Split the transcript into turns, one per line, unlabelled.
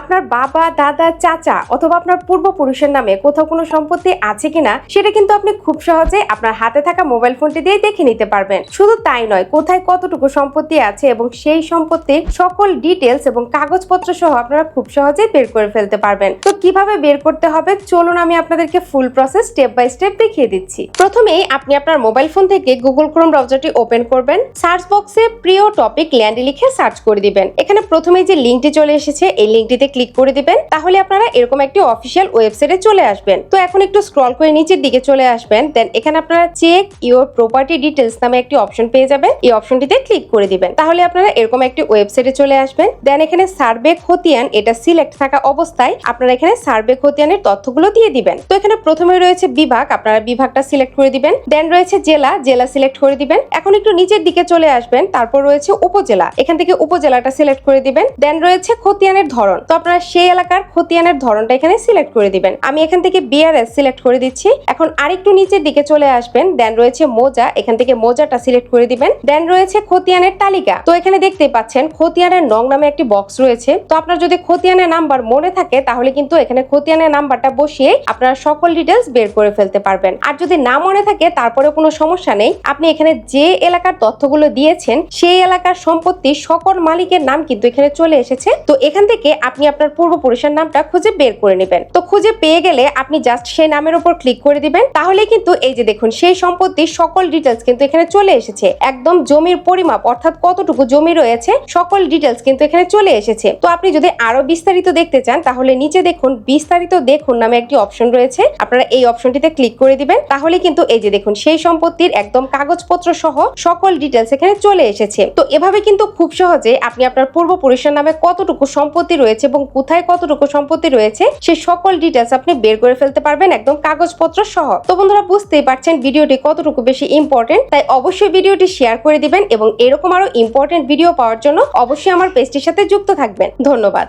আপনার বাবা, দাদা, চাচা অথবা আপনার পূর্বপুরুষের নামে কোথাও কোনো সম্পত্তি আছে কিনা সেটা কিন্তু আপনি খুব সহজে আপনার হাতে থাকা মোবাইল ফোনটি দিয়ে দেখে নিতে পারবেন। শুধু তাই নয়, কোথায় কতটুকু সম্পত্তি আছে এবং সেই সম্পত্তির সকল ডিটেলস এবং কাগজপত্র সহ আপনারা খুব সহজেই বের করে ফেলতে পারবেন। তো কিভাবে বের করতে হবে চলুন আমি আপনাদেরকে full process step by step দেখিয়ে দিচ্ছি। প্রথমেই আপনি আপনার মোবাইল ফোন থেকে গুগল ক্রোম ব্রাউজারটি ওপেন করবেন। সার্চ বক্সে প্রিয় টপিক ল্যান্ড লিখে সার্চ করে দিবেন। এখানে প্রথমেই যে লিঙ্কটি চলে এসেছে এই লিঙ্কটিতে ক্লিক করে দিবেন। তাহলে আপনারা এরকম একটি অফিসিয়াল ওয়েবসাইটে চলে আসবেন। তো এখন একটু স্ক্রল করে নিচের দিকে চলে আসবেন। দেন এখানে আপনারা চেক ইওর প্রপার্টি ডিটেলস নামে একটি অপশন পেয়ে যাবেন। এই অপশনটিতে ক্লিক করে দিবেন। তাহলে আপনারা এরকম একটি ওয়েবসাইটে চলে আসবেন। দেন এখানে সার্ভে খতিয়ান এটা সিলেক্ট থাকা অবস্থায় আপনারা এখানে সার্ভে খতিয়ানের তথ্যগুলো দিয়ে দিবেন। তো এখানে প্রথমে রয়েছে বিভাগ, আপনারা বিভাগটা সিলেক্ট করে দিবেন। দেন রয়েছে জেলা, জেলা সিলেক্ট করে দিবেন। এখন একটু নিচের দিকে চলে আসবেন। তারপর রয়েছে উপজেলা, এখান থেকে উপজেলাটা সিলেক্ট করে দিবেন। দেন রয়েছে খতিয়ানের ধরন, তো আপনারা সেই এলাকার খতিয়ানের ধরনটা এখানে সিলেক্ট করে দিবেন। আমি এখান থেকে বিআরএস সিলেক্ট করে দিচ্ছি। এখন আরেকটু নিচের দিকে চলে আসবেন। দেন রয়েছে মোজা, এখান থেকে মোজাটা সিলেক্ট করে দিবেন। দেন রয়েছে খতিয়ানের তালিকা, তো এখানে দেখতে পাচ্ছেন খতিয়ানের নং নামে একটি বক্স রয়েছে। তো আপনার যদি খতিয়ানের নাম্বার মনে থাকে তাহলে কিন্তু এখানে খতিয়ানের নাম্বারটা বসিয়ে আপনারা সকল ডিটেলস বের করে ফেলতে পারবেন। আর যদি না মনে থাকে তারপরে কোনো সমস্যা নেই, আপনি এখানে যে এলাকার তথ্যগুলো দিয়েছেন সেই এলাকার সম্পত্তির সকল মালিকের নাম কিন্তু এখানে চলে এসেছে। তো এখান থেকে আপনি আপনার পূর্বপুরুষের নামটা খুঁজে বের করে নেবেন। তো খুঁজে পেয়ে গেলে আপনি জাস্ট সেই নামের উপর ক্লিক করে দিবেন। তাহলে কিন্তু এই যে দেখুন সেই সম্পত্তির সকল ডিটেলস কিন্তু এখানে চলে এসেছে। একদম জমির পরিমাপ অর্থাৎ কতটুকু জমি রয়েছে সকল ডিটেলস কিন্তু এখানে চলে এসেছে। তো আপনি যদি আরো বিস্তারিত দেখতে চান তাহলে নিচে দেখুন বিস্তারিত দেখুন নামে একটি অপশন রয়েছে, আপনারা এই অপশনটিতে ক্লিক করে দিবেন। তাহলে কিন্তু এই যে দেখুন সেই সম্পত্তির একদম কাগজপত্র সহ সকল ডিটেলস এখানে চলে এসেছে। তো এভাবে কিন্তু খুব সহজে আপনি আপনার পূর্বপুরুষের নামে কতটুকু সম্পত্তি রয়েছে এবং কোথায় কতটুকু সম্পত্তি রয়েছে সেই সকল ডিটেলস আপনি বের করে ফেলতে পারবেন একদম কাগজপত্র সহ। তো বন্ধুরা বুঝতেই পারছেন ভিডিওটি কতটুকু বেশি ইম্পর্টেন্ট, তাই অবশ্যই ভিডিওটি শেয়ার করে দিবেন এবং এরকম আরো ইম্পর্টেন্ট ভিডিও পাওয়ার জন্য অবশ্যই আমার পেজটির সাথে যুক্ত থাকবেন। ধন্যবাদ।